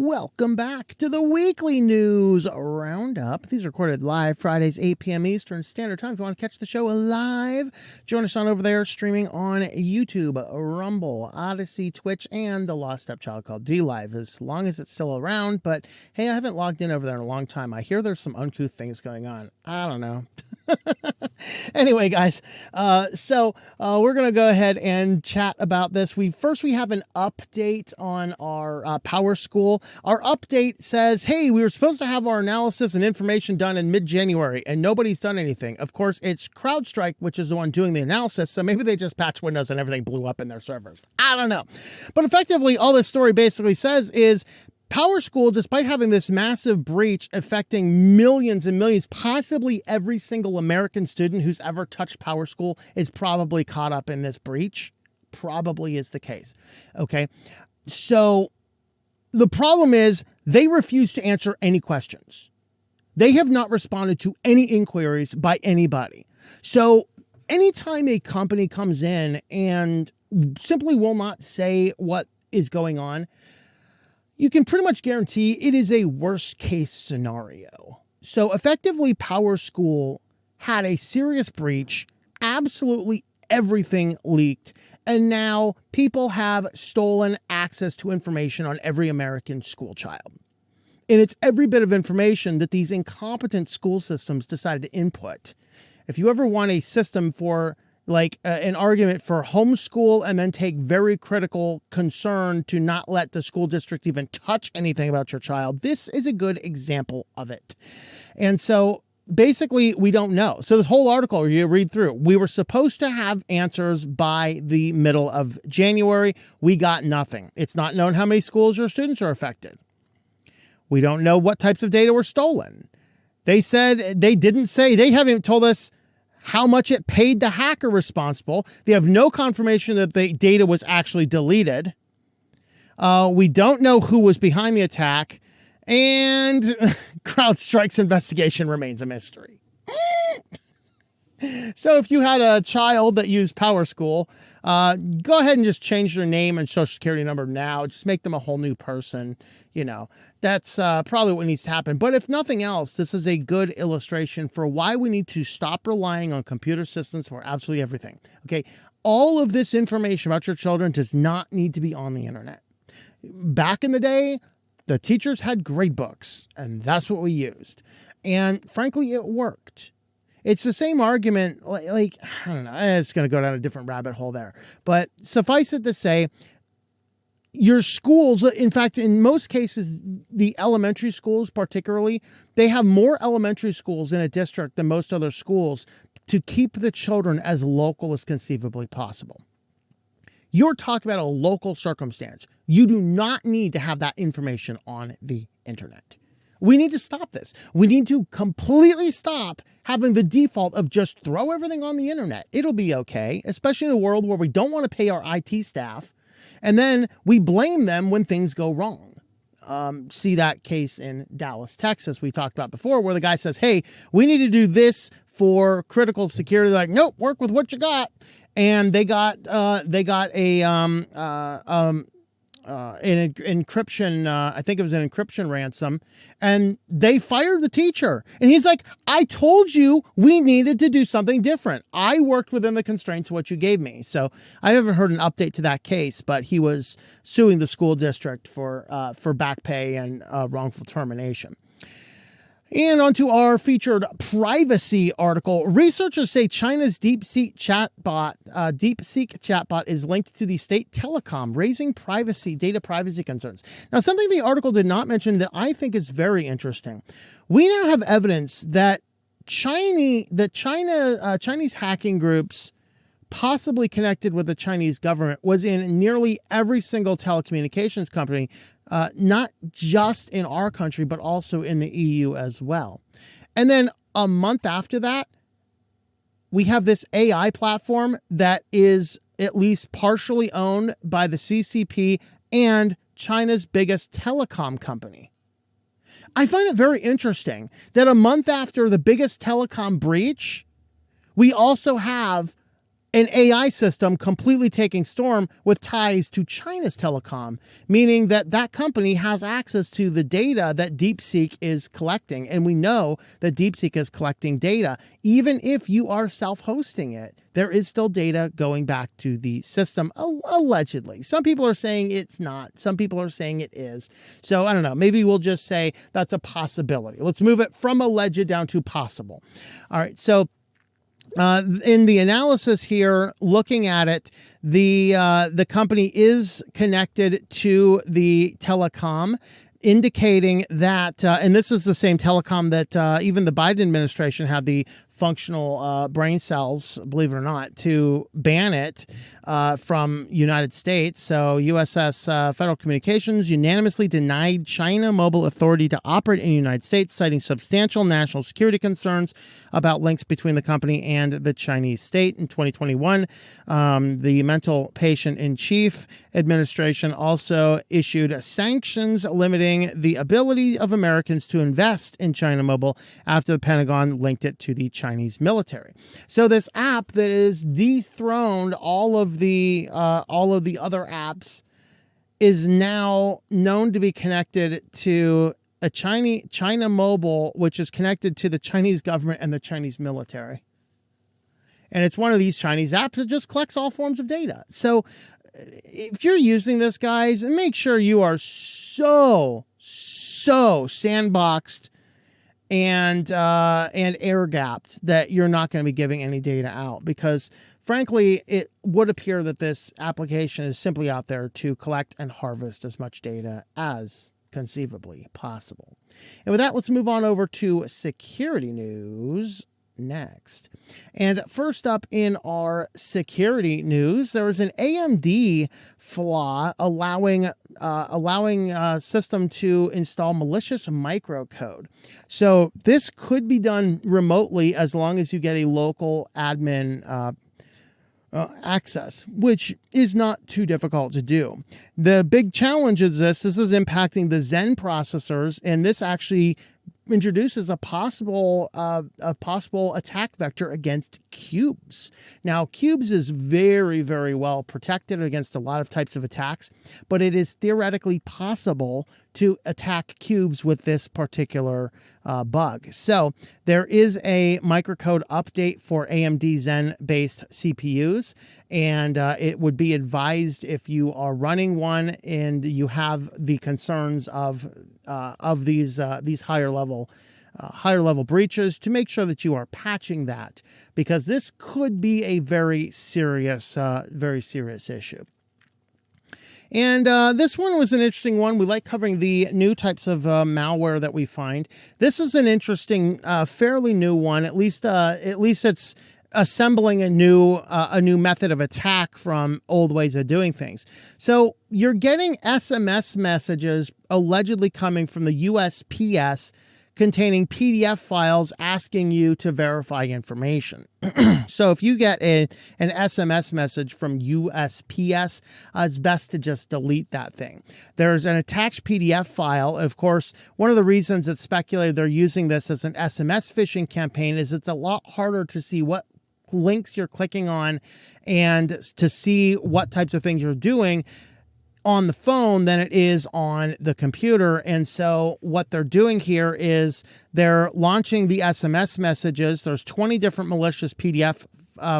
Welcome back to the Weekly News Roundup. These are recorded live Fridays, 8 p.m. Eastern Standard Time. If you want to catch the show live, join us on over there streaming on YouTube, Rumble, Odyssey, Twitch, and the lost stepchild called D-Live, as long as it's still around. But hey, I haven't logged in over there in a long time. I hear there's some uncouth things going on. I don't know. Anyway, guys, so we're going to go ahead and chat about this. We have an update on our Power School. Our update says, hey, we were supposed to have our analysis and information done in mid-January, and nobody's done anything. Of course, it's CrowdStrike, which is the one doing the analysis, so maybe they just patched Windows and everything blew up in their servers. I don't know. But effectively, all this story basically says is Power School, despite having this massive breach affecting millions and millions, possibly every single American student who's ever touched Power School is probably caught up in this breach. Probably is the case. Okay. So the problem is they refuse to answer any questions. They have not responded to any inquiries by anybody. So anytime a company comes in and simply will not say what is going on, you can pretty much guarantee it is a worst case scenario. So effectively, Power School had a serious breach, absolutely everything leaked, and now people have stolen access to information on every American school child. And it's every bit of information that these incompetent school systems decided to input. If you ever want a system for an argument for homeschool and then take very critical concern to not let the school district even touch anything about your child, this is a good example of it. And so basically we don't know. So this whole article you read through, we were supposed to have answers by the middle of January. We got nothing. It's not known how many schools or students are affected. We don't know what types of data were stolen. They said they haven't even told us how much it paid the hacker responsible. They have no confirmation that the data was actually deleted. We don't know who was behind the attack, and CrowdStrike's investigation remains a mystery. So if you had a child that used Power School, go ahead and just change their name and social security number now. Just make them a whole new person. You know, that's probably what needs to happen. But if nothing else, this is a good illustration for why we need to stop relying on computer systems for absolutely everything. Okay. All of this information about your children does not need to be on the internet. Back in the day, the teachers had grade books, and that's what we used. And frankly, it worked. It's the same argument, I don't know, it's going to go down a different rabbit hole there. But suffice it to say, your schools, in fact, in most cases, the elementary schools particularly, they have more elementary schools in a district than most other schools to keep the children as local as conceivably possible. You're talking about a local circumstance. You do not need to have that information on the internet. We need to stop this. We need to completely stop having the default of just throw everything on the internet. It'll be okay, especially in a world where we don't want to pay our IT staff, and then we blame them when things go wrong. See that case in Dallas, Texas, we talked about before, where the guy says, hey, we need to do this for critical security. They're like, nope, work with what you got. And they got an encryption, I think it was an encryption ransom, and they fired the teacher. And he's like, I told you we needed to do something different. I worked within the constraints of what you gave me. So I haven't heard an update to that case, but he was suing the school district for back pay and wrongful termination. And onto our featured privacy article. Researchers say China's DeepSeek chatbot is linked to the state telecom, raising data privacy concerns. Now, something the article did not mention that I think is very interesting. We now have evidence that Chinese hacking groups possibly connected with the Chinese government was in nearly every single telecommunications company, not just in our country, but also in the EU as well. And then a month after that, we have this AI platform that is at least partially owned by the CCP and China's biggest telecom company. I find it very interesting that a month after the biggest telecom breach, we also have an AI system completely taking storm with ties to China's telecom, meaning that that company has access to the data that DeepSeek is collecting. And we know that DeepSeek is collecting data. Even if you are self-hosting it, there is still data going back to the system, allegedly. Some people are saying it's not. Some people are saying it is. So I don't know. Maybe we'll just say that's a possibility. Let's move it from alleged down to possible. All right. So in the analysis here, looking at it, the company is connected to the telecom, indicating that, and this is the same telecom that even the Biden administration had the functional brain cells, believe it or not, to ban it from United States. So USS Federal Communications unanimously denied China Mobile Authority to operate in the United States, citing substantial national security concerns about links between the company and the Chinese state. In 2021, the Mental Patient in Chief administration also issued sanctions limiting the ability of Americans to invest in China Mobile after the Pentagon linked it to the Chinese military. So this app that is dethroned all of the other apps is now known to be connected to a China Mobile, which is connected to the Chinese government and the Chinese military. And it's one of these Chinese apps that just collects all forms of data. So if you're using this, guys, make sure you are so sandboxed and air gapped that you're not going to be giving any data out, because frankly, it would appear that this application is simply out there to collect and harvest as much data as conceivably possible. And with that, let's move on over to security news next. And first up in our security news, there was an AMD flaw allowing system to install malicious microcode. So this could be done remotely as long as you get a local admin access, which is not too difficult to do. The big challenge is this is impacting the Zen processors, and this actually introduces a possible attack vector against cubes. Now, cubes is very, very well protected against a lot of types of attacks, but it is theoretically possible to attack cubes with this particular bug. So there is a microcode update for AMD Zen-based CPUs, and it would be advised if you are running one and you have the concerns of these higher level breaches, to make sure that you are patching that, because this could be a very serious issue. And this one was an interesting one. We like covering the new types of malware that we find. This is an interesting, fairly new one. At least it's assembling a new method of attack from old ways of doing things. So you're getting SMS messages allegedly coming from the USPS containing PDF files asking you to verify information. So if you get an SMS message from USPS, it's best to just delete that thing. There's an attached PDF file. Of course, one of the reasons it's speculated they're using this as an SMS phishing campaign is it's a lot harder to see what links you're clicking on and to see what types of things you're doing on the phone than it is on the computer. And so what they're doing here is they're launching the SMS messages. There's 20 different malicious PDF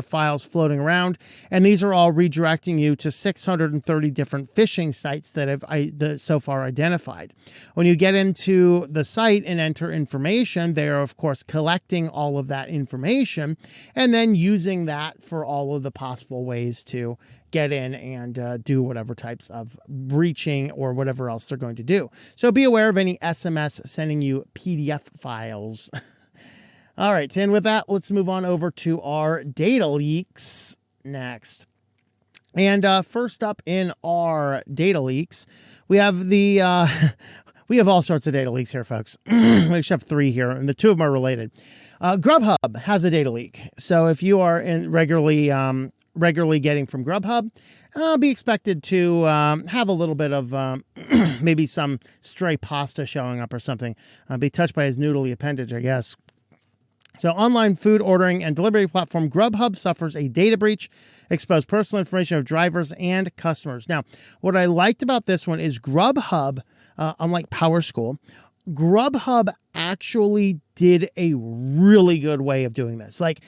files floating around, and these are all redirecting you to 630 different phishing sites that have so far identified. When you get into the site and enter information, they are of course collecting all of that information and then using that for all of the possible ways to get in and do whatever types of breaching or whatever else they're going to do. So be aware of any SMS sending you PDF files. All right, and with that, let's move on over to our data leaks next. And first up in our data leaks, we have we have all sorts of data leaks here, folks. We actually have 3 here, and the 2 of them are related. Grubhub has a data leak. So if you are regularly getting from Grubhub, be expected to have a little bit of maybe some stray pasta showing up or something. Be touched by his noodly appendage, I guess. So online food ordering and delivery platform Grubhub suffers a data breach, exposed personal information of drivers and customers. Now, what I liked about this one is Grubhub, unlike PowerSchool, Grubhub actually did a really good way of doing this. Like,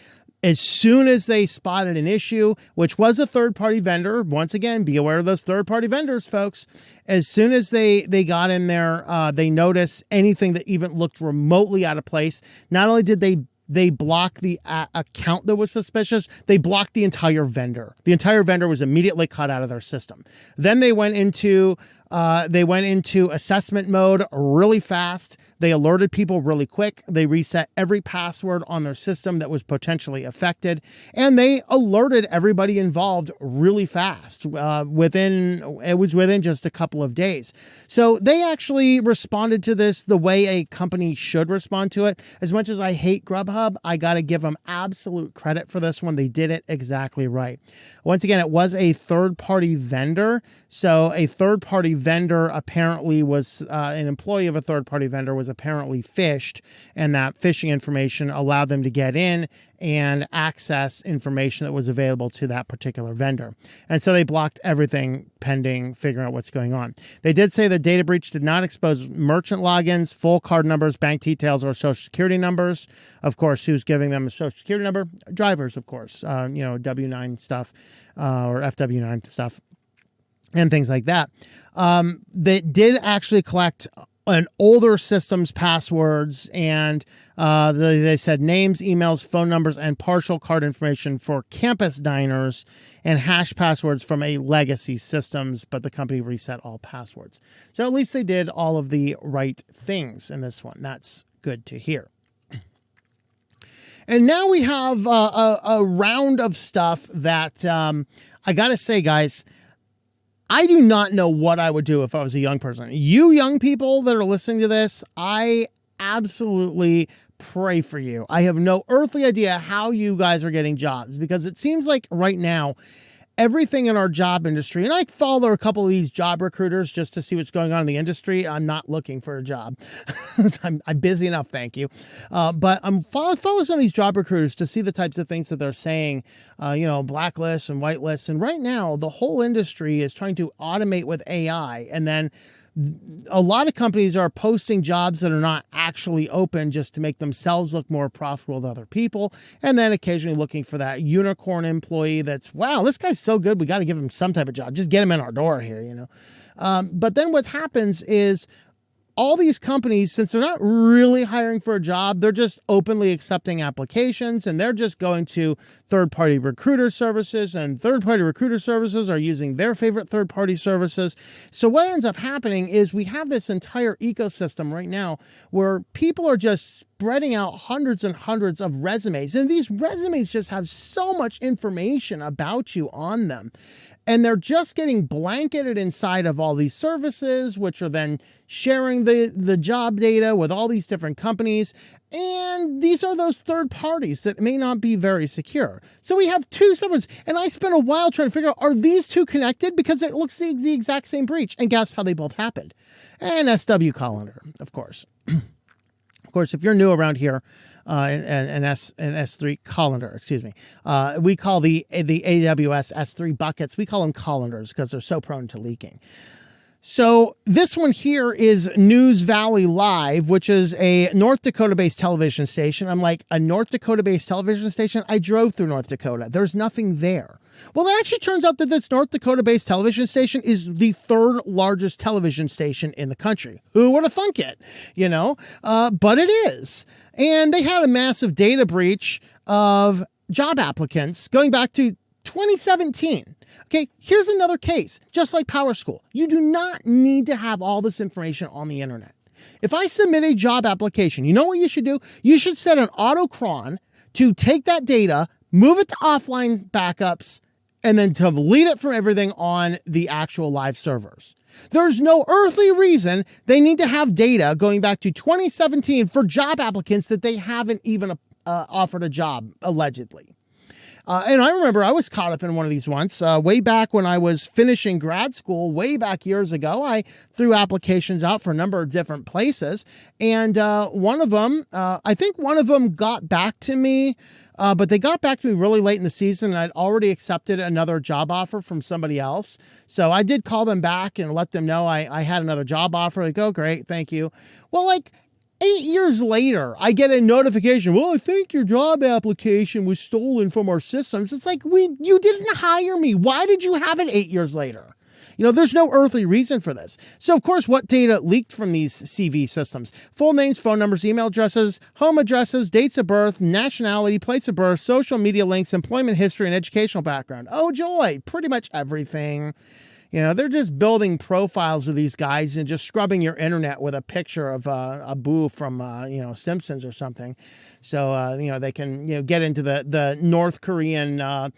as soon as they spotted an issue, which was a third-party vendor, once again, be aware of those third-party vendors, folks. As soon as they got in there, they noticed anything that even looked remotely out of place. Not only did they block the account that was suspicious, they blocked the entire vendor. The entire vendor was immediately cut out of their system. Then they went into assessment mode really fast. They alerted people really quick. They reset every password on their system that was potentially affected, and they alerted everybody involved really fast. Within just a couple of days. So they actually responded to this the way a company should respond to it. As much as I hate Grubhub, I got to give them absolute credit for this one. They did it exactly right. Once again, it was a third-party vendor. So a third-party vendor apparently was an employee of a third-party vendor was apparently phished, and that phishing information allowed them to get in and access information that was available to that particular vendor. And so they blocked everything pending figuring out what's going on. They did say the data breach did not expose merchant logins, full card numbers, bank details, or social security numbers. Of course, who's giving them a social security number? Drivers, of course, W-9 stuff or FW-9 stuff and things like that. They did actually collect an older system's passwords, and they said names, emails, phone numbers, and partial card information for campus diners, and hash passwords from a legacy systems, but the company reset all passwords. So at least they did all of the right things in this one. That's good to hear. And now we have a round of stuff that I got to say, guys, I do not know what I would do if I was a young person. You young people that are listening to this, I absolutely pray for you. I have no earthly idea how you guys are getting jobs, because it seems like right now, everything in our job industry, and I follow a couple of these job recruiters just to see what's going on in the industry. I'm not looking for a job. I'm busy enough, thank you. But I'm following some of these job recruiters to see the types of things that they're saying, blacklists and whitelists. And right now, the whole industry is trying to automate with AI. And then a lot of companies are posting jobs that are not actually open just to make themselves look more profitable to other people. And then occasionally looking for that unicorn employee that's, wow, this guy's so good, we got to give him some type of job. Just get him in our door here, But then what happens is all these companies, since they're not really hiring for a job, they're just openly accepting applications, and they're just going to third-party recruiter services, and third-party recruiter services are using their favorite third-party services. So what ends up happening is we have this entire ecosystem right now where people are just spreading out hundreds and hundreds of resumes, and these resumes just have so much information about you on them. And they're just getting blanketed inside of all these services, which are then sharing the job data with all these different companies. And these are those third parties that may not be very secure. So we have two servers. And I spent a while trying to figure out, are these two connected? Because it looks the exact same breach. And guess how they both happened? And SW Colander, of course. Of course, if you're new around here, and S3 Colander, we call the AWS S3 buckets, we call them colanders because they're so prone to leaking. So this one here is News Valley Live, which is a North Dakota-based television station. I'm like, a North Dakota-based television station? I drove through North Dakota. There's nothing there. Well, it actually turns out that this North Dakota-based television station is the third largest television station in the country. Who would have thunk it? But it is. And they had a massive data breach of job applicants going back to 2017. Okay, here's another case. Just like PowerSchool, you do not need to have all this information on the internet. If I submit a job application, you know what you should do? You should set an autocron to take that data, move it to offline backups, and then to delete it from everything on the actual live servers. There's no earthly reason they need to have data going back to 2017 for job applicants that they haven't even offered a job, allegedly. And I remember I was caught up in one of these once, way back when I was finishing grad school, way back years ago. I threw applications out for a number of different places. And one of them, I think one of them got back to me, but they got back to me really late in the season, and I'd already accepted another job offer from somebody else. So I did call them back and let them know I had another job offer. Like, oh, great, thank you. Well, like 8 years later, I get a notification. Well, I think your job application was stolen from our systems. It's like, you didn't hire me. Why did you have it 8 years later? You know, there's no earthly reason for this. So, of course, what data leaked from these CV systems? Full names, phone numbers, email addresses, home addresses, dates of birth, nationality, place of birth, social media links, employment history, and educational background. Oh, joy. Pretty much everything. You know, they're just building profiles of these guys and just scrubbing your internet with a picture of a boo from, Simpsons or something. So, they can, get into the North Korean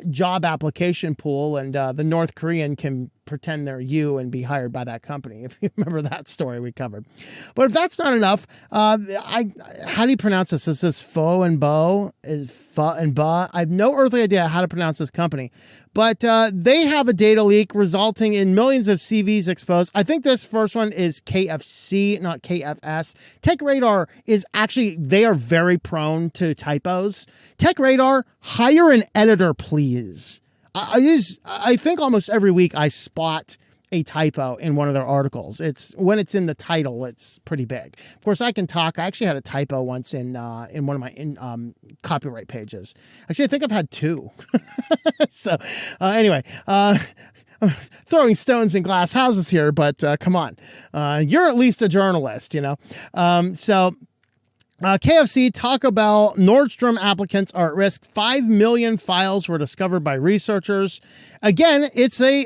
job application pool, and the North Korean can pretend they're you and be hired by that company. If you remember that story we covered. But if that's not enough, how do you pronounce this? Is this Fo and Bo? Is Fa and Ba? I have no earthly idea how to pronounce this company. But they have a data leak resulting in millions of CVs exposed. I think this first one is KFC, not KFS. TechRadar is actually, they are very prone to typos. TechRadar, hire an editor, please. I think almost every week I spot a typo in one of their articles. When it's in the title, it's pretty big. Of course, I can talk. I actually had a typo once in one of my copyright pages. Actually, I think I've had two. So anyway, I'm throwing stones in glass houses here, but come on, you're at least a journalist, KFC, Taco Bell, Nordstrom applicants are at risk. 5 million files were discovered by researchers. Again, it's an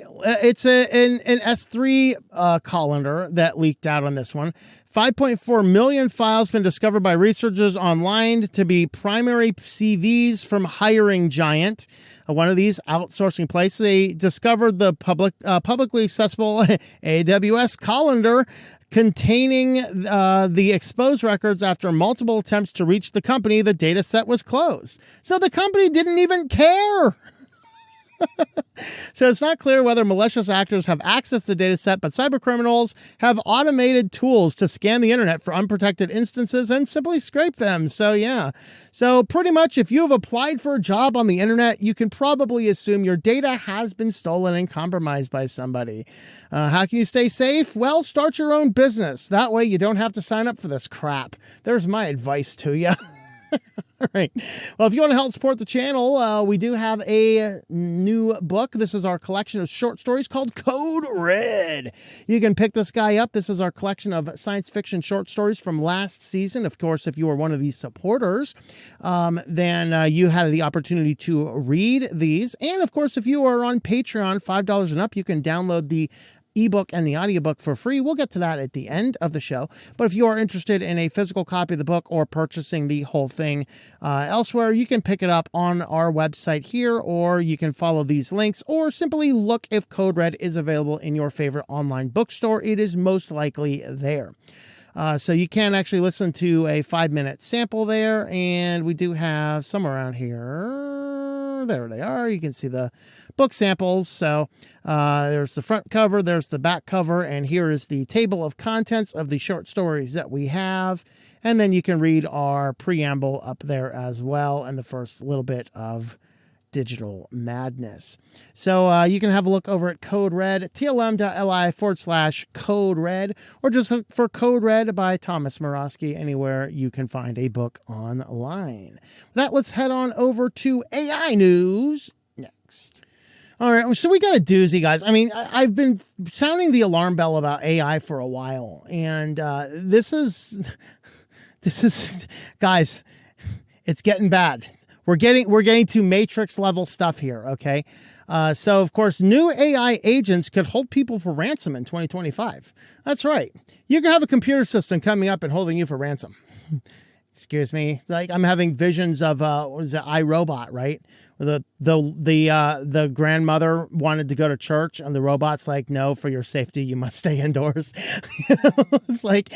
S3 colander that leaked out on this one. 5.4 million files been discovered by researchers online to be primary CVs from hiring giant. One of these outsourcing places. They discovered the publicly accessible AWS colander containing the exposed records after multiple attempts to reach the company. The data set was closed. So the company didn't even care. So it's not clear whether malicious actors have access to the data set, but cybercriminals have automated tools to scan the internet for unprotected instances and simply scrape them. So yeah. So pretty much if you have applied for a job on the internet, you can probably assume your data has been stolen and compromised by somebody. How can you stay safe? Well, start your own business. That way you don't have to sign up for this crap. There's my advice to you. All right. Well, if you want to help support the channel, we do have a new book. This is our collection of short stories called Code Red. You can pick this guy up. This is our collection of science fiction short stories from last season. Of course, if you are one of these supporters, then you had the opportunity to read these. And of course, if you are on Patreon, $5 and up, you can download the ebook and the audiobook for free. We'll get to that at the end of the show. But if you are interested in a physical copy of the book or purchasing the whole thing elsewhere, you can pick it up on our website here, or you can follow these links, or simply look if Code Red is available in your favorite online bookstore. It is most likely there. So you can actually listen to a 5-minute sample there, and we do have some around here. There they are. You can see the book samples. So there's the front cover, there's the back cover, and here is the table of contents of the short stories that we have. And then you can read our preamble up there as well, and the first little bit of digital madness. So you can have a look over at Code Red, tlm.li/Code Red, or just look for Code Red by Thomas Murawski anywhere you can find a book online. With that, let's head on over to AI news next. All right, so we got a doozy, guys. I mean, I've been sounding the alarm bell about AI for a while, and this is, guys, it's getting bad. We're getting to Matrix level stuff here, okay? So, of course, new AI agents could hold people for ransom in 2025. That's right. You can have a computer system coming up and holding you for ransom. Excuse me. Like, I'm having visions of, what is it, iRobot, right? The grandmother wanted to go to church, and the robot's like, no, for your safety, you must stay indoors. It's like,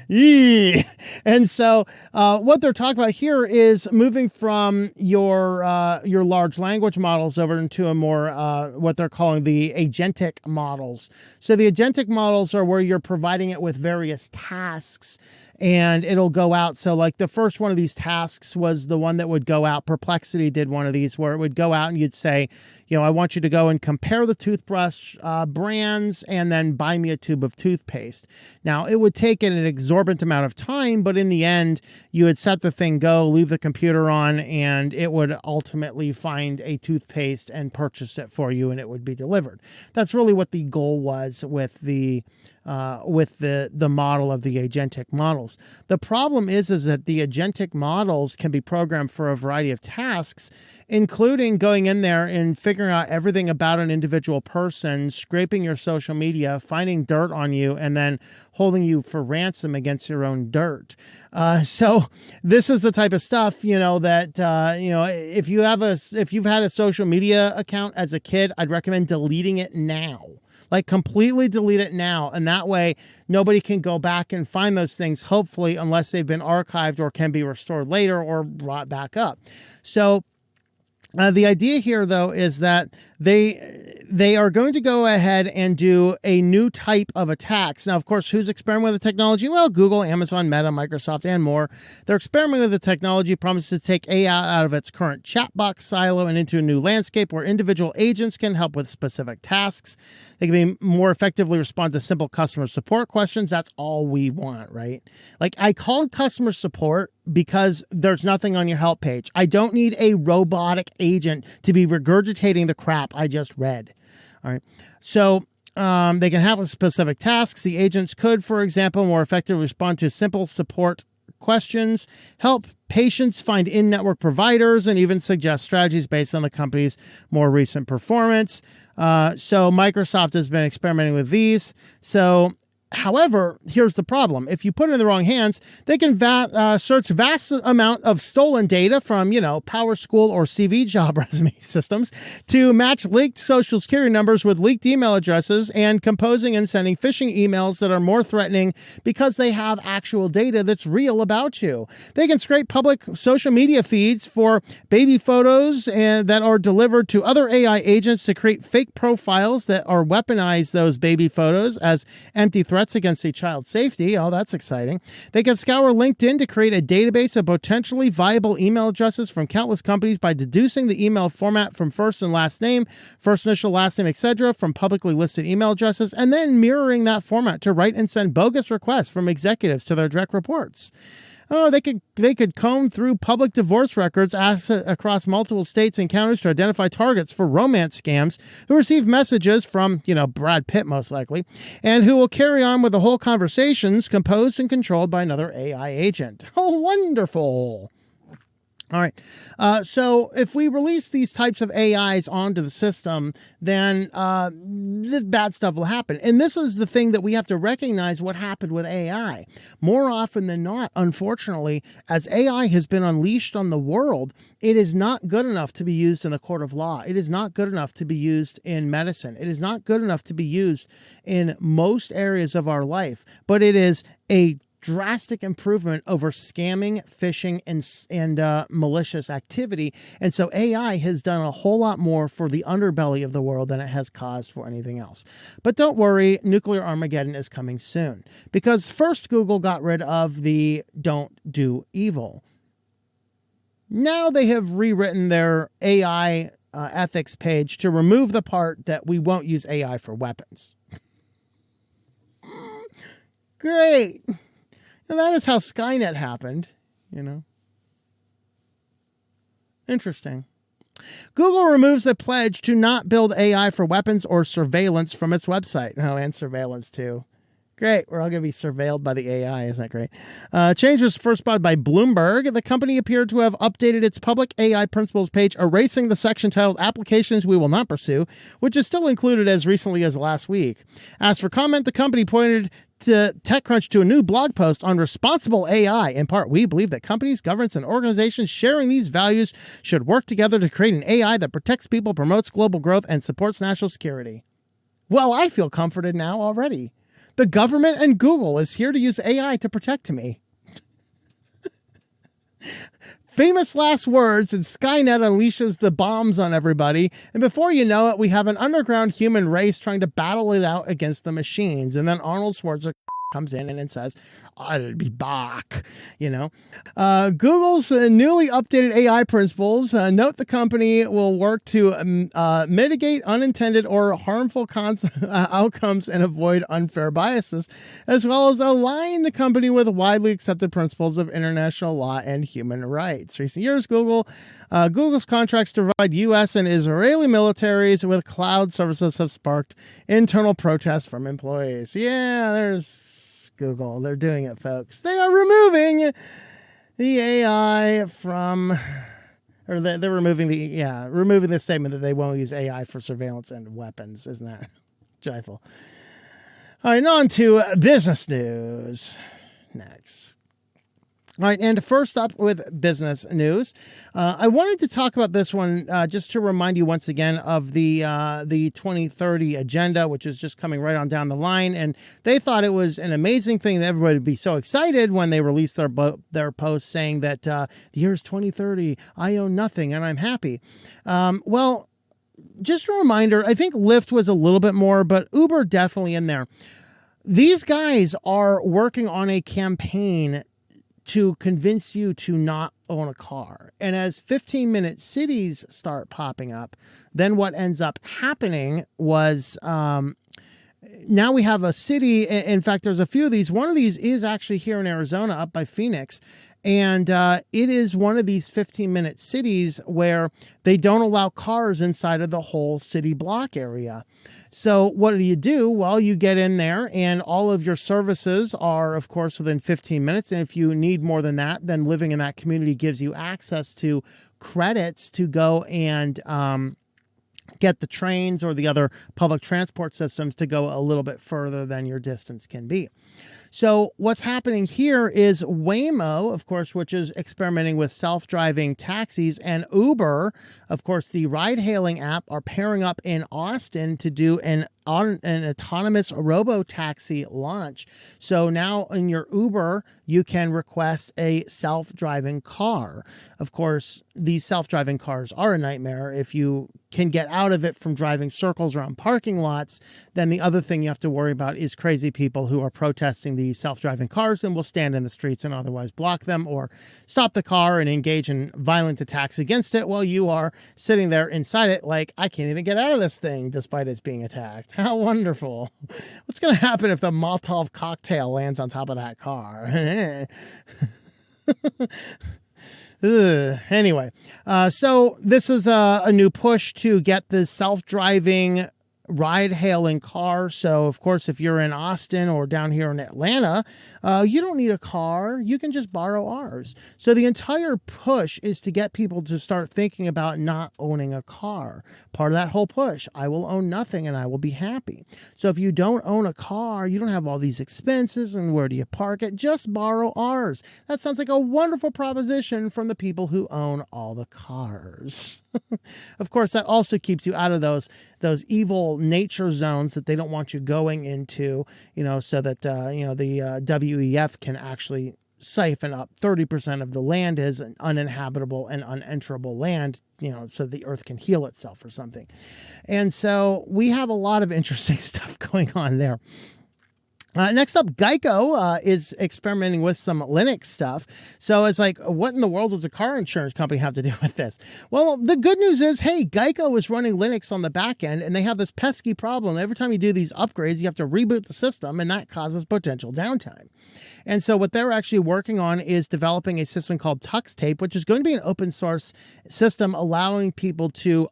eee. And so what they're talking about here is moving from your large language models over into a more what they're calling the agentic models. So the agentic models are where you're providing it with various tasks, and it'll go out. So like the first one of these tasks was the one that would go out. Perplexity did one of these where it would go out and you'd say, I want you to go and compare the toothbrush brands and then buy me a tube of toothpaste. Now it would take an exorbitant amount of time, but in the end you would set the thing go, leave the computer on, and it would ultimately find a toothpaste and purchase it for you, and it would be delivered. That's really what the goal was with the model of the agentic models. The problem is that the agentic models can be programmed for a variety of tasks, including going in there and figuring out everything about an individual person, scraping your social media, finding dirt on you, and then holding you for ransom against your own dirt. So this is the type of stuff, that, if you've had a social media account as a kid, I'd recommend deleting it now. Like completely delete it now. And that way nobody can go back and find those things, hopefully, unless they've been archived or can be restored later or brought back up. So the idea here, though, is that they are going to go ahead and do a new type of attacks. Now, of course, who's experimenting with the technology? Well, Google, Amazon, Meta, Microsoft, and more. They're experimenting with the technology, promises to take AI out of its current chat box silo and into a new landscape where individual agents can help with specific tasks. They can be more effectively respond to simple customer support questions. That's all we want, right? Like, I called customer support because there's nothing on your help page. I don't need a robotic agent to be regurgitating the crap I just read. All right. So they can have specific tasks. The agents could, for example, more effectively respond to simple support questions, help patients find in-network providers, and even suggest strategies based on the company's more recent performance. So Microsoft has been experimenting with these. However, here's the problem. If you put it in the wrong hands, they can search vast amount of stolen data from, Power School or CV job resume systems to match leaked social security numbers with leaked email addresses and composing and sending phishing emails that are more threatening because they have actual data that's real about you. They can scrape public social media feeds for baby photos that are delivered to other AI agents to create fake profiles that are weaponize those baby photos as empty threats against a child's safety. Oh, that's exciting. They can scour LinkedIn to create a database of potentially viable email addresses from countless companies by deducing the email format from first and last name, first initial, last name, etc. from publicly listed email addresses, and then mirroring that format to write and send bogus requests from executives to their direct reports. Oh, they could comb through public divorce records across multiple states and counties to identify targets for romance scams who receive messages from, Brad Pitt most likely, and who will carry on with the whole conversations composed and controlled by another AI agent. Oh, wonderful. All right. So if we release these types of AIs onto the system, then this bad stuff will happen. And this is the thing that we have to recognize what happened with AI. More often than not, unfortunately, as AI has been unleashed on the world, it is not good enough to be used in the court of law. It is not good enough to be used in medicine. It is not good enough to be used in most areas of our life, but it is a drastic improvement over scamming, phishing, and malicious activity. And so AI has done a whole lot more for the underbelly of the world than it has caused for anything else. But don't worry, nuclear Armageddon is coming soon. Because first Google got rid of the don't do evil. Now they have rewritten their AI ethics page to remove the part that we won't use AI for weapons. Great. And that is how Skynet happened, Interesting. Google removes a pledge to not build AI for weapons or surveillance from its website. Oh, and surveillance too. Great. We're all going to be surveilled by the AI. Isn't that great? Change was first spotted by Bloomberg. The company appeared to have updated its public AI principles page, erasing the section titled Applications We Will Not Pursue, which is still included as recently as last week. As for comment, the company pointed to TechCrunch to a new blog post on responsible AI. In part, we believe that companies, governments, and organizations sharing these values should work together to create an AI that protects people, promotes global growth, and supports national security. Well, I feel comforted now already. The government and Google is here to use AI to protect me. Famous last words, and Skynet unleashes the bombs on everybody. And before you know it, we have an underground human race trying to battle it out against the machines. And then Arnold Schwarzenegger comes in and says, I'll be back, Google's newly updated AI principles note the company will work to mitigate unintended or harmful outcomes and avoid unfair biases, as well as align the company with widely accepted principles of international law and human rights. Recent years, Google's contracts to provide U.S. and Israeli militaries with cloud services have sparked internal protests from employees. Yeah, there's Google. They're doing it, folks. They are removing the AI from, or they're removing the statement that they won't use AI for surveillance and weapons. Isn't that joyful? All right, on to business news next. All right, and first up with business news, I wanted to talk about this one just to remind you once again of the 2030 agenda, which is just coming right on down the line. And they thought it was an amazing thing that everybody would be so excited when they released their post saying that the year is 2030, I own nothing and I'm happy. Well, just a reminder, I think Lyft was a little bit more, but Uber definitely in there. These guys are working on a campaign to convince you to not own a car. And as 15-minute cities start popping up, then what ends up happening was now we have a city. In fact, there's a few of these. One of these is actually here in Arizona up by Phoenix. And it is one of these 15-minute cities where they don't allow cars inside of the whole city block area. So what do? Well, you get in there and all of your services are, of course, within 15 minutes. And if you need more than that, then living in that community gives you access to credits to go and get the trains or the other public transport systems to go a little bit further than your distance can be. So what's happening here is Waymo, of course, which is experimenting with self-driving taxis, and Uber, of course, the ride-hailing app, are pairing up in Austin to do an autonomous robo-taxi launch. So now in your Uber, you can request a self-driving car. Of course, these self-driving cars are a nightmare. If you can get out of it from driving circles around parking lots, then the other thing you have to worry about is crazy people who are protesting these self-driving cars and will stand in the streets and otherwise block them or stop the car and engage in violent attacks against it while you are sitting there inside it like, I can't even get out of this thing despite it's being attacked. How wonderful. What's going to happen if the Molotov cocktail lands on top of that car? Anyway, so this is a new push to get the self-driving ride-hailing car. So, of course, if you're in Austin or down here in Atlanta, you don't need a car. You can just borrow ours. So the entire push is to get people to start thinking about not owning a car. Part of that whole push, I will own nothing and I will be happy. So if you don't own a car, you don't have all these expenses and where do you park it? Just borrow ours. That sounds like a wonderful proposition from the people who own all the cars. Of course, that also keeps you out of those evil nature zones that they don't want you going into, so that, the WEF can actually siphon up 30% of the land as an uninhabitable and unenterable land, so the earth can heal itself or something. And so we have a lot of interesting stuff going on there. Next up, Geico is experimenting with some Linux stuff. So it's like, what in the world does a car insurance company have to do with this? Well, the good news is, hey, Geico is running Linux on the back end, and they have this pesky problem. Every time you do these upgrades, you have to reboot the system, and that causes potential downtime. And so what they're actually working on is developing a system called TuxTape, which is going to be an open source system allowing people to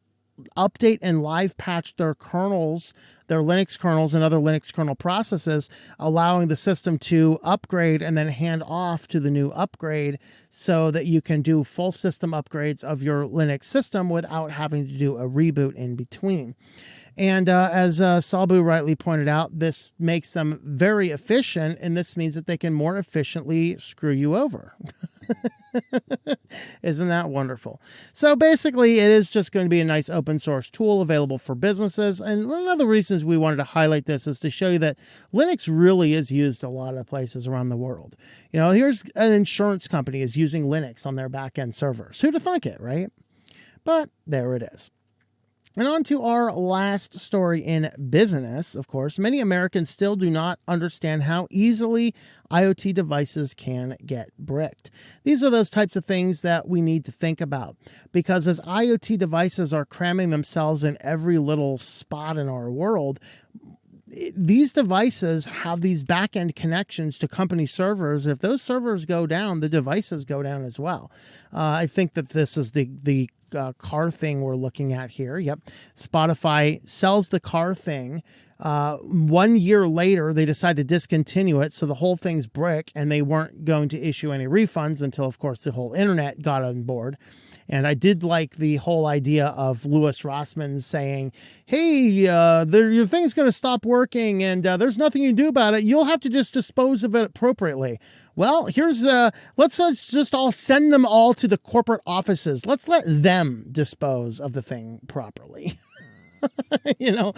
update and live patch their kernels, their Linux kernels and other Linux kernel processes, allowing the system to upgrade and then hand off to the new upgrade so that you can do full system upgrades of your Linux system without having to do a reboot in between. And as Salbu rightly pointed out, this makes them very efficient, and this means that they can more efficiently screw you over. Isn't that wonderful? So basically, it is just going to be a nice open source tool available for businesses. And one of the reasons we wanted to highlight this is to show you that Linux really is used a lot of places around the world. You know, here's an insurance company is using Linux on their back-end servers. Who'd have thunk it, right? But there it is. And on to our last story in business, of course. Many Americans still do not understand how easily IoT devices can get bricked. These are those types of things that we need to think about, because as IoT devices are cramming themselves in every little spot in our world, these devices have these back-end connections to company servers. If those servers go down, the devices go down as well. I think that this is the car thing we're looking at here. Yep. Spotify sells the car thing. 1 year later, they decide to discontinue it. So the whole thing's brick, and they weren't going to issue any refunds until, of course, the whole internet got on board. And I did like the whole idea of Louis Rossmann saying, hey, your thing's going to stop working, and there's nothing you can do about it. You'll have to just dispose of it appropriately. Well, let's just all send them all to the corporate offices. Let's let them dispose of the thing properly. You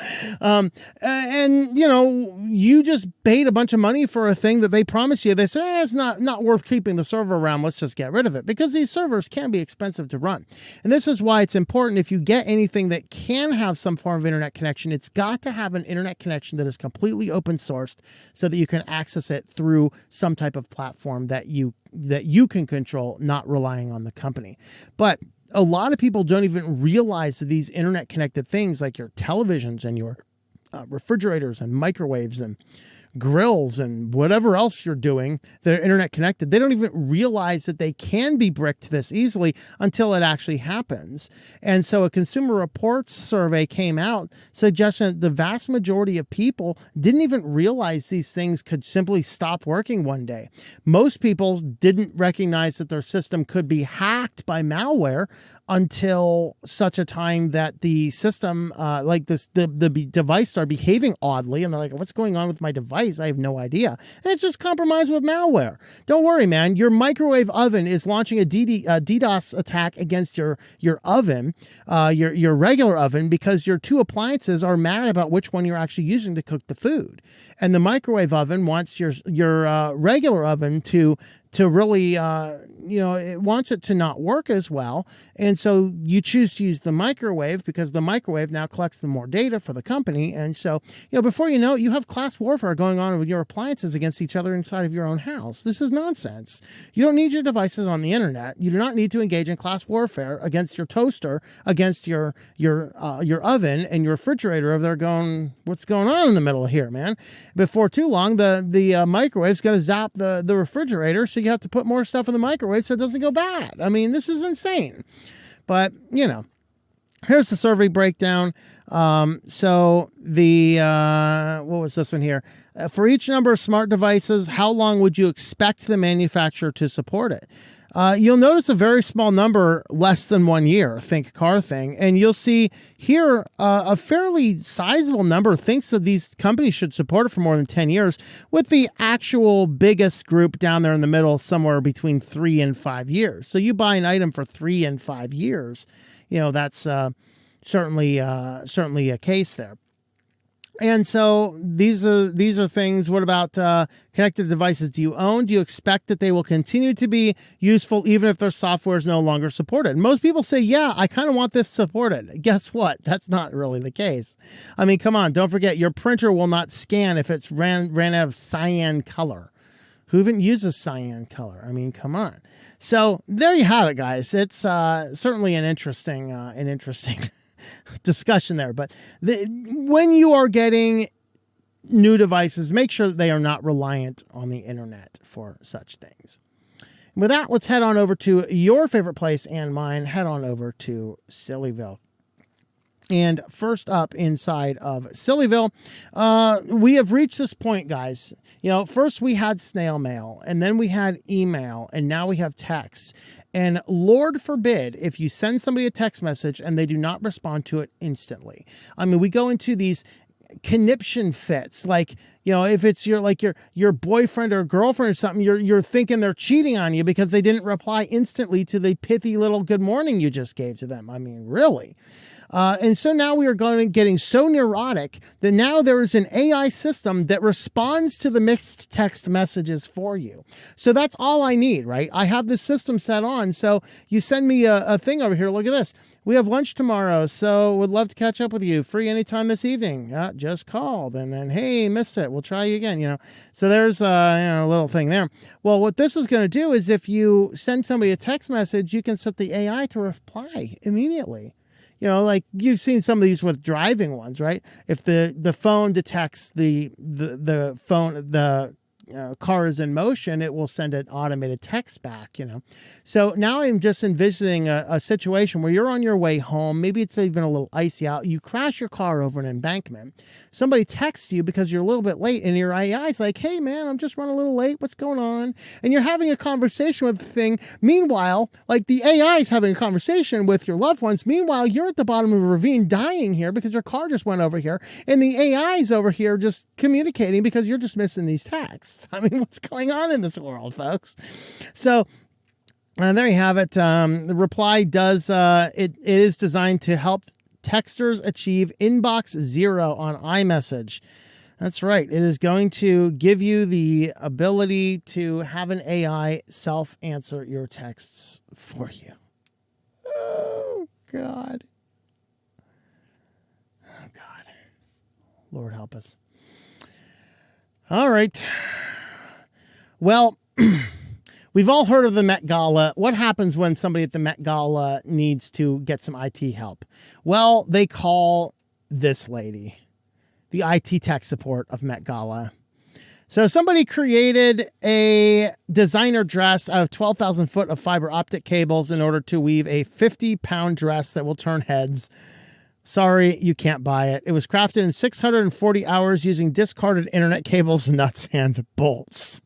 just paid a bunch of money for a thing that they promised you. They say, it's not worth keeping the server around. Let's just get rid of it, because these servers can be expensive to run. And this is why it's important, if you get anything that can have some form of internet connection, it's got to have an internet connection that is completely open sourced so that you can access it through some type of platform that you can control, not relying on the company. But a lot of people don't even realize that these internet connected things, like your televisions and your refrigerators and microwaves and grills and whatever else you're doing that are internet connected, they don't even realize that they can be bricked this easily until it actually happens. And so a Consumer Reports survey came out suggesting that the vast majority of people didn't even realize these things could simply stop working one day. Most people didn't recognize that their system could be hacked by malware until such a time that the system, the device started behaving oddly, and they're like, what's going on with my device? I have no idea. And it's just compromised with malware. Don't worry, man. Your microwave oven is launching a DDoS attack against your oven, your regular oven, because your two appliances are mad about which one you're actually using to cook the food. And the microwave oven wants your regular oven to really, it wants it to not work as well. And so you choose to use the microwave because the microwave now collects the more data for the company. And so, before you know it, you have class warfare going on with your appliances against each other inside of your own house. This is nonsense. You don't need your devices on the internet. You do not need to engage in class warfare against your toaster, against your oven and your refrigerator. If they're going, what's going on in the middle here, man? Before too long, the microwave's going to zap the refrigerator. So you have to put more stuff in the microwave so it doesn't go bad. I mean, this is insane. But, here's the survey breakdown. So what was this one here? For each number of smart devices, how long would you expect the manufacturer to support it? You'll notice a very small number, less than 1 year, think car thing. And you'll see here a fairly sizable number thinks that these companies should support it for more than 10 years, with the actual biggest group down there in the middle, somewhere between 3 and 5 years. So you buy an item for 3 and 5 years, that's certainly a case there. And so these are things. What about connected devices do you own? Do you expect that they will continue to be useful even if their software is no longer supported? Most people say, yeah, I kind of want this supported. Guess what? That's not really the case. I mean, come on, don't forget, your printer will not scan if it's ran out of cyan color. Who even uses cyan color? I mean, come on. So there you have it, guys. It's certainly an interesting discussion there. But when you are getting new devices, make sure that they are not reliant on the internet for such things. And with that, let's head on over to your favorite place and mine. Head on over to SillyVille. And first up inside of SillyVille, we have reached this point, guys. You know, first we had snail mail, and then we had email, and now we have text. And Lord forbid if you send somebody a text message and they do not respond to it instantly. I mean, we go into these conniption fits, like, you know, if it's your boyfriend or girlfriend or something, you're thinking they're cheating on you because they didn't reply instantly to the pithy little good morning you just gave to them. I mean, really. And so now we are getting so neurotic that now there is an AI system that responds to the mixed text messages for you. So that's all I need, right? I have this system set on. So you send me a thing over here. Look at this. We have lunch tomorrow, so would love to catch up with you. Free anytime this evening. Just called. And then, hey, missed it. We'll try you again, you know. So there's a little thing there. Well, what this is going to do is if you send somebody a text message, you can set the AI to reply immediately. You know, like you've seen some of these with driving ones, right? If the phone detects the car is in motion, it will send an automated text back, you know. So now I'm just envisioning a situation where you're on your way home. Maybe it's even a little icy out. You crash your car over an embankment. Somebody texts you because you're a little bit late, and your AI's like, hey, man, I'm just running a little late. What's going on? And you're having a conversation with the thing. Meanwhile, like the AI's having a conversation with your loved ones. Meanwhile, you're at the bottom of a ravine dying here because your car just went over here, and the AI's over here just communicating because you're just missing these texts. I mean, what's going on in this world, folks? So there you have it. The reply does, it is designed to help texters achieve inbox zero on iMessage. That's right. It is going to give you the ability to have an AI self-answer your texts for you. Oh, God. Oh, God. Lord help us. All right. Well, we've all heard of the Met Gala. What happens when somebody at the Met Gala needs to get some IT help? Well, they call this lady, the IT tech support of Met Gala. So somebody created a designer dress out of 12,000 foot of fiber optic cables in order to weave a 50-pound dress that will turn heads. Sorry, you can't buy it. It was crafted in 640 hours using discarded internet cables, nuts, and bolts.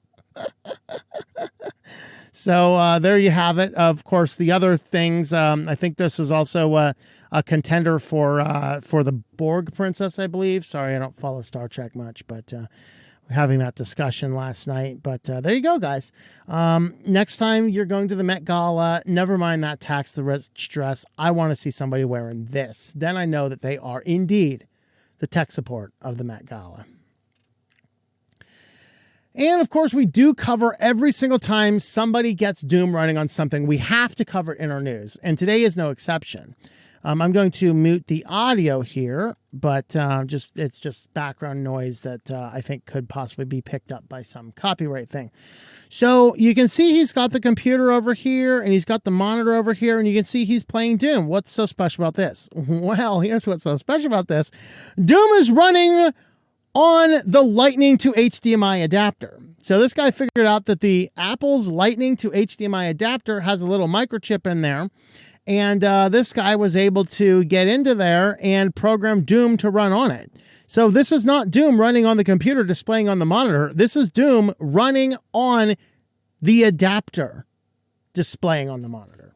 So there you have it. Of course, the other things, I think this was also a contender for the Borg Princess, I believe. Sorry, I don't follow Star Trek much, but we're having that discussion last night. But there you go, guys. Next time you're going to the Met Gala, never mind that tax the rich dress. I want to see somebody wearing this. Then I know that they are indeed the tech support of the Met Gala. And of course, we do cover every single time somebody gets doom running on something. We have to cover it in our news. And today is no exception. I'm going to mute the audio here, but it's just background noise that I think could possibly be picked up by some copyright thing. So you can see he's got the computer over here and he's got the monitor over here, and you can see he's playing Doom. What's so special about this? Well, here's what's so special about this. Doom is running on the Lightning to HDMI adapter. So this guy figured out that the Apple's Lightning to HDMI adapter has a little microchip in there. And this guy was able to get into there and program Doom to run on it. So this is not Doom running on the computer displaying on the monitor. This is Doom running on the adapter displaying on the monitor.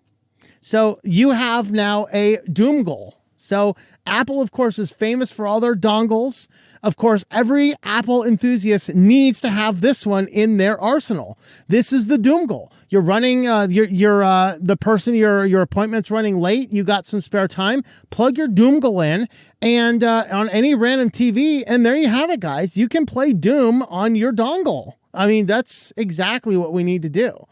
So you have now a Doomgle. So Apple, of course, is famous for all their dongles. Of course, every Apple enthusiast needs to have this one in their arsenal. This is the Doomgle. You're running, the person your appointment's running late. You got some spare time. Plug your Doomgle in and on any random TV, and there you have it, guys. You can play Doom on your dongle. I mean, that's exactly what we need to do.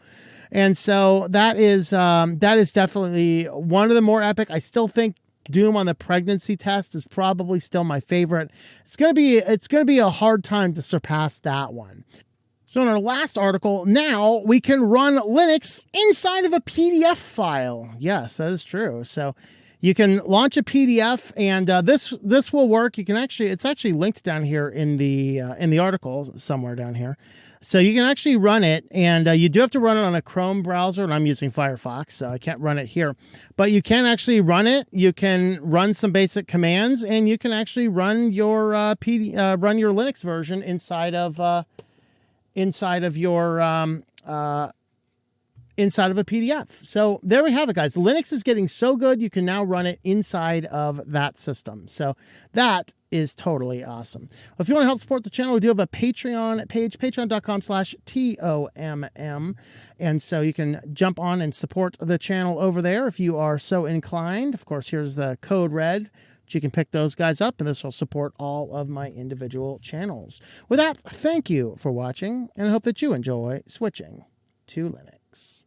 And so that is definitely one of the more epic. I still think Doom on the pregnancy test is probably still my favorite. It's going to be a hard time to surpass that one. So in our last article, now we can run Linux inside of a PDF file. Yes, that is true. So You can launch a PDF, and this will work. You can it's actually linked down here in the article somewhere down here. So you can actually run it, and you do have to run it on a Chrome browser, and I'm using Firefox, so I can't run it here. But you can actually run it. You can run some basic commands, and you can actually run your run your Linux version inside of a PDF. So there we have it, guys. Linux is getting so good, you can now run it inside of that system. So that is totally awesome. Well, if you want to help support the channel, we do have a Patreon page, patreon.com/TOMM. And so you can jump on and support the channel over there if you are so inclined. Of course, here's the code red. You can pick those guys up, and this will support all of my individual channels. With that, thank you for watching, and I hope that you enjoy switching to Linux.